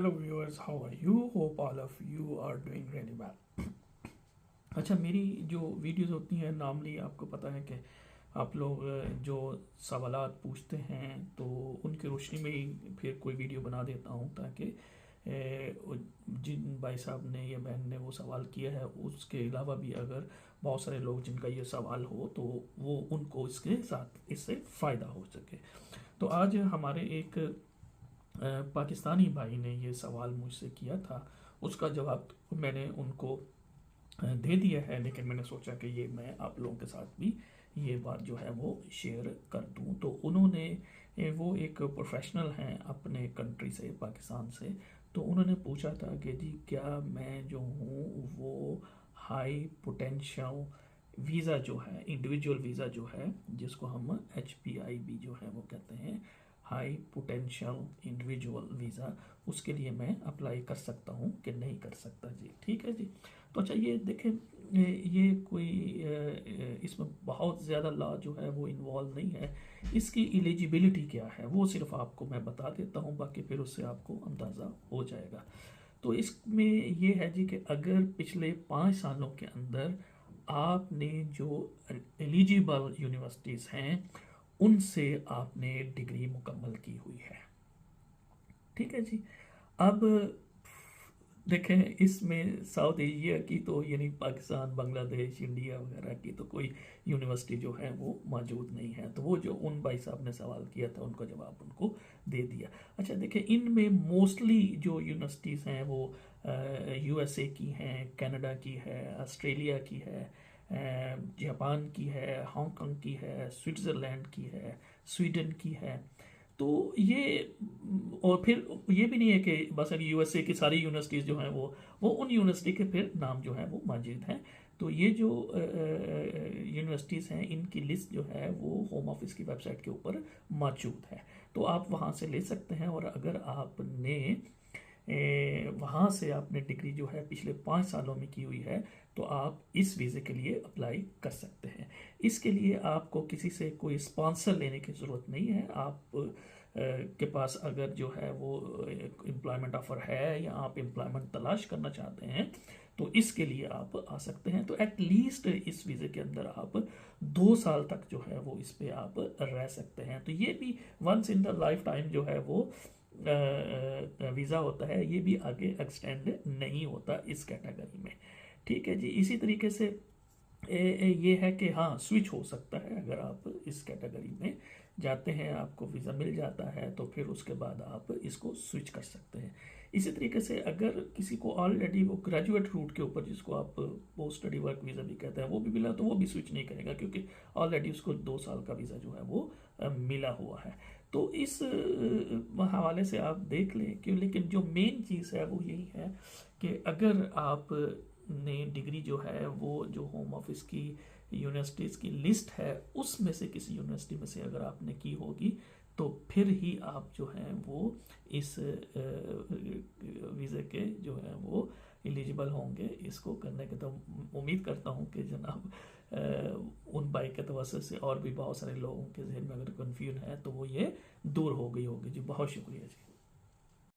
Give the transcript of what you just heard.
Hello viewers, how are you? Hope all of you are doing really well. अच्छा, मेरी जो videos होती हैं नॉर्मली आपको पता है कि आप लोग जो सवालात पूछते हैं तो उनकी रोशनी में ही फिर कोई वीडियो बना देता हूँ ताकि जिन भाई साहब ने या बहन ने वो सवाल किया है उसके अलावा भी अगर बहुत सारे लोग जिनका ये सवाल हो तो वो उनको इसके साथ इससे फ़ायदा हो सके। तो आज हमारे एक पाकिस्तानी भाई ने ये सवाल मुझसे किया था, उसका जवाब मैंने उनको दे दिया है, लेकिन मैंने सोचा कि ये मैं आप लोगों के साथ भी ये बात जो है वो शेयर कर दूं। तो उन्होंने वो एक प्रोफेशनल हैं अपने कंट्री से, पाकिस्तान से, तो उन्होंने पूछा था कि जी क्या मैं जो हूँ वो हाई पोटेंशियल वीज़ा जो है, इंडिविजुअल वीज़ा जो है जिसको हम HPIV जो है वो कहते हैं, हाई पोटेंशियल इंडिविजुअल वीज़ा, उसके लिए मैं अप्लाई कर सकता हूँ कि नहीं कर सकता। जी ठीक है जी। तो अच्छा ये देखें, ये कोई इसमें बहुत ज़्यादा लॉ जो है वो इन्वॉल्व नहीं है। इसकी एलिजिबिलिटी क्या है वो सिर्फ आपको मैं बता देता हूँ, बाकी फिर उससे आपको अंदाज़ा हो जाएगा। तो इसमें ये है जी कि अगर पिछले 5 सालों के अंदर आपने जो एलिजिबल यूनिवर्सिटीज़ हैं उनसे आपने डिग्री मुकम्मल की हुई है, ठीक है जी। अब देखें, इसमें साउथ एशिया की तो यानी पाकिस्तान, बांग्लादेश, इंडिया वगैरह की तो कोई यूनिवर्सिटी जो है वो मौजूद नहीं है। तो वो जो उन भाई साहब ने सवाल किया था उनका जवाब उनको दे दिया। अच्छा देखें, इनमें मोस्टली जो यूनिवर्सिटीज़ हैं वो USA की हैं, कनाडा की है, ऑस्ट्रेलिया की है, जापान की है, हांगकांग की है, स्विट्ज़रलैंड की है, स्वीडन की है। तो ये, और फिर ये भी नहीं है कि बस अभी USA की सारी यूनिवर्सिटीज़ जो हैं वो उन यूनिवर्सिटी के फिर नाम जो है वो मौजूद हैं। तो ये जो यूनिवर्सिटीज़ हैं इनकी लिस्ट जो है वो होम ऑफिस की वेबसाइट के ऊपर मौजूद है, तो आप वहाँ से ले सकते हैं। और अगर आपने वहाँ से आपने डिग्री जो है पिछले 5 सालों में की हुई है तो आप इस वीज़े के लिए अप्लाई कर सकते हैं। इसके लिए आपको किसी से कोई स्पॉन्सर लेने की ज़रूरत नहीं है। आप के पास अगर जो है वो एम्प्लॉयमेंट ऑफ़र है या आप एम्प्लॉयमेंट तलाश करना चाहते हैं तो इसके लिए आप आ सकते हैं। तो एटलीस्ट इस वीज़े के अंदर आप 2 साल तक जो है वो इस पे आप रह सकते हैं। तो ये भी once in the life time जो है वो वीज़ा होता है, ये भी आगे एक्सटेंड नहीं होता इस कैटेगरी में, ठीक है जी। इसी तरीके से ये है कि हाँ, स्विच हो सकता है। अगर आप इस कैटेगरी में जाते हैं, आपको वीज़ा मिल जाता है तो फिर उसके बाद आप इसको स्विच कर सकते हैं। इसी तरीके से अगर किसी को ऑलरेडी वो ग्रेजुएट रूट के ऊपर, जिसको आप पोस्ट स्टडी वर्क वीज़ा भी कहते हैं, वो भी मिला तो वो भी स्विच नहीं करेगा, क्योंकि ऑलरेडी उसको 2 साल का वीज़ा जो है वो मिला हुआ है। तो इस हवाले से आप देख लें क्यों। लेकिन जो मेन चीज़ है वो यही है कि अगर आप ने डिग्री जो है वो जो होम ऑफिस की यूनिवर्सिटीज़ की लिस्ट है उसमें से किसी यूनिवर्सिटी में से अगर आपने की होगी तो फिर ही आप जो हैं वो इस वीज़े के जो है वो एलिजिबल होंगे इसको करने के। तो उम्मीद करता हूँ कि जनाब उन भाई के तवज्जो से और भी बहुत सारे लोगों के जहन में अगर कन्फ्यूजन है तो वो ये दूर हो गई होगी जी। बहुत शुक्रिया जी।